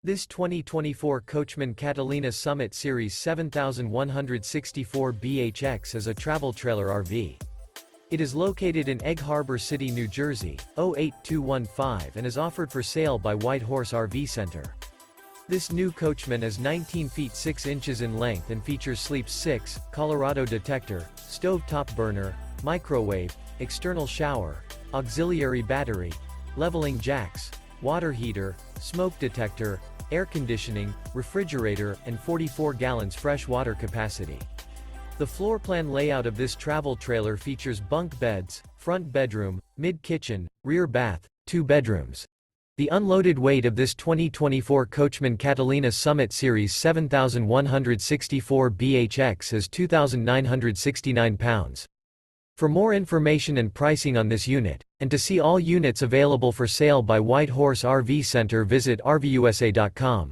This 2024 Coachmen Catalina Summit Series 7164 BHX is a travel trailer RV. It is located in Egg Harbor City, New Jersey, 08215 and is offered for sale by White Horse RV Center. This new Coachmen is 19 feet 6 inches in length and features Sleeps 6, Colorado Detector, stove-top burner, microwave, external shower, auxiliary battery, leveling jacks, water heater, smoke detector, air conditioning, refrigerator, and 44 gallons fresh water capacity. The floor plan layout of this travel trailer features bunk beds, front bedroom, mid-kitchen, rear bath, 2 bedrooms. The unloaded weight of this 2024 Coachmen Catalina Summit Series 7164 BHX is 2,969 pounds. For more information and pricing on this unit, and to see all units available for sale by White Horse RV Center, visit RVUSA.com.